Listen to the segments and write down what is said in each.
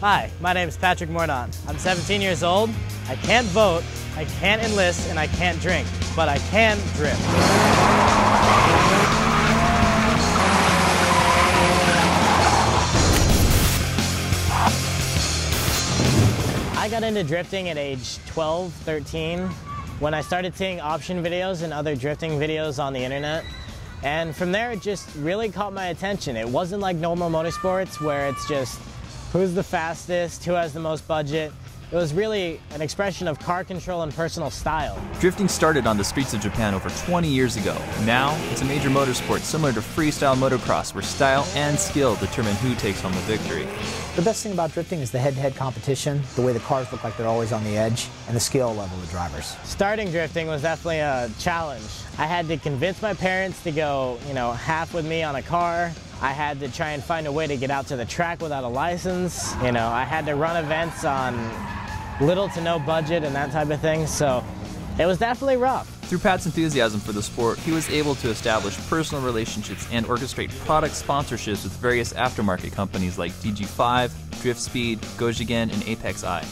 Hi, my name is Patrick Mourdant. I'm 17 years old. I can't vote, I can't enlist, and I can't drink, but I can drift. I got into drifting at age 12, 13, when I started seeing option videos and other drifting videos on the internet. And from there, it just really caught my attention. It wasn't like normal motorsports where it's just who's the fastest, who has the most budget. It was really an expression of car control and personal style. Drifting started on the streets of Japan over 20 years ago. Now, it's a major motorsport similar to freestyle motocross where style and skill determine who takes home the victory. The best thing about drifting is the head-to-head competition, the way the cars look like they're always on the edge, and the skill level of the drivers. Starting drifting was definitely a challenge. I had to convince my parents to go, half with me on a car. I had to try and find a way to get out to the track without a license. I had to run events on little to no budget and that type of thing, so it was definitely rough. Through Pat's enthusiasm for the sport, he was able to establish personal relationships and orchestrate product sponsorships with various aftermarket companies like DG5, Drift Speed, Gojigen, and Apex I.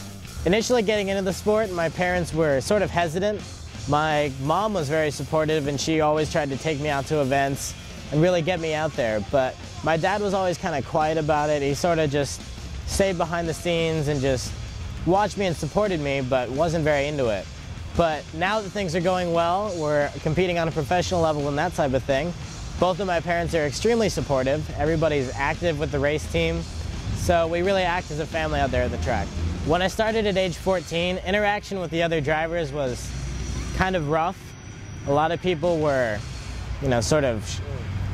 Initially getting into the sport, my parents were sort of hesitant. My mom was very supportive and she always tried to take me out to events and really get me out there, but my dad was always kind of quiet about it. He sort of just stayed behind the scenes and just watched me and supported me, but wasn't very into it. But now that things are going well, we're competing on a professional level and that type of thing. Both of my parents are extremely supportive. Everybody's active with the race team, so we really act as a family out there at the track. When I started at age 14, interaction with the other drivers was kind of rough. A lot of people were, sort of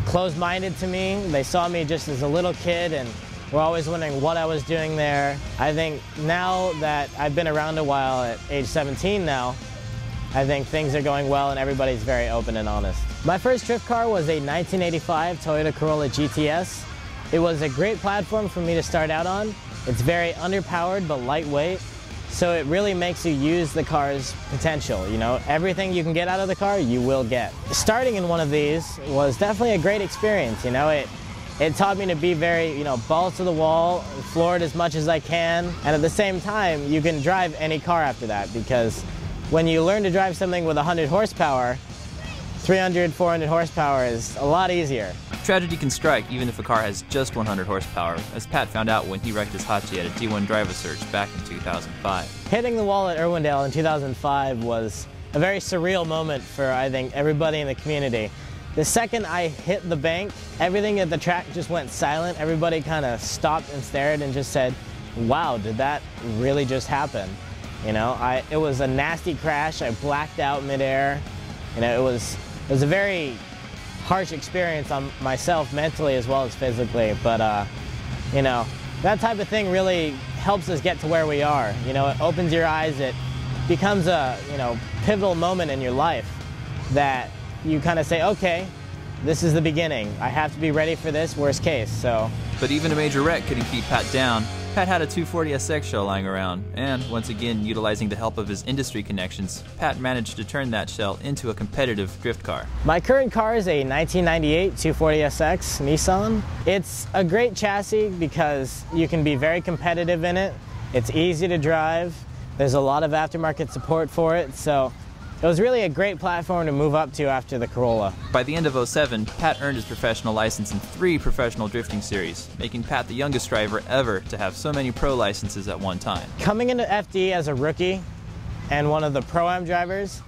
closed-minded to me. They saw me just as a little kid and were always wondering what I was doing there. I think now that I've been around a while at age 17 now, I think things are going well and everybody's very open and honest. My first drift car was a 1985 Toyota Corolla GTS. It was a great platform for me to start out on. It's very underpowered but lightweight, so it really makes you use the car's potential. Everything you can get out of the car, you will get. Starting in one of these was definitely a great experience. It taught me to be very, balls to the wall, floor it as much as I can, and at the same time, you can drive any car after that, because when you learn to drive something with 100 horsepower, 300, 400 horsepower is a lot easier. Tragedy can strike even if a car has just 100 horsepower, as Pat found out when he wrecked his Hachi at a D1 driver search back in 2005. Hitting the wall at Irwindale in 2005 was a very surreal moment for, I think, everybody in the community. The second I hit the bank, everything at the track just went silent. Everybody kind of stopped and stared and just said, wow, did that really just happen? It was a nasty crash. I blacked out midair. It was a very harsh experience on myself mentally as well as physically, but that type of thing really helps us get to where we are. It opens your eyes. It becomes a pivotal moment in your life that you kind of say, okay, this is the beginning. I have to be ready for this, worst case, so. But even a major wreck couldn't keep Pat down. Pat had a 240SX shell lying around, and once again, utilizing the help of his industry connections, Pat managed to turn that shell into a competitive drift car. My current car is a 1998 240SX Nissan. It's a great chassis because you can be very competitive in it. It's easy to drive. There's a lot of aftermarket support for it, so it was really a great platform to move up to after the Corolla. By the end of '07, Pat earned his professional license in 3 professional drifting series, making Pat the youngest driver ever to have so many pro licenses at one time. Coming into FD as a rookie and one of the Pro-Am drivers,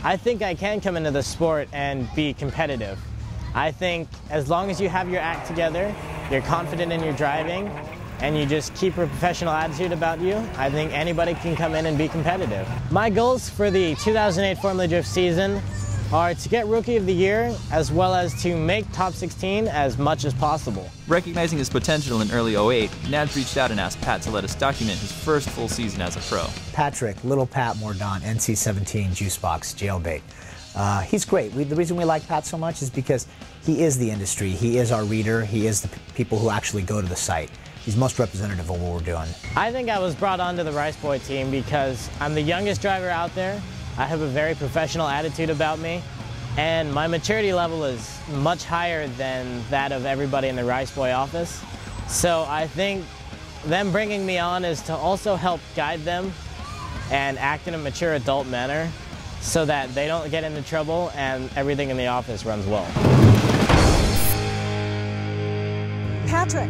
I think I can come into the sport and be competitive. I think as long as you have your act together, you're confident in your driving, and you just keep a professional attitude about you, I think anybody can come in and be competitive. My goals for the 2008 Formula Drift season are to get Rookie of the Year, as well as to make top 16 as much as possible. Recognizing his potential in early '08, Nads reached out and asked Pat to let us document his first full season as a pro. Patrick, Little Pat Mourdant, NC-17, Juicebox, Jailbait. He's great. The reason we like Pat so much is because he is the industry, he is our reader, he is the people who actually go to the site. He's most representative of what we're doing. I think I was brought onto the Rice Boy team because I'm the youngest driver out there. I have a very professional attitude about me, and my maturity level is much higher than that of everybody in the Rice Boy office. So I think them bringing me on is to also help guide them and act in a mature adult manner so that they don't get into trouble and everything in the office runs well. Patrick,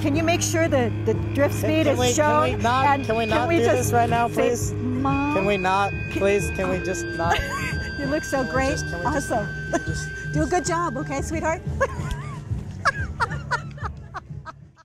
can you make sure that the drift speed is shown? Can we not do this right now, please? Mom? Can we not, please? Can we just not? You look so great. Awesome. Do a good job, okay, sweetheart?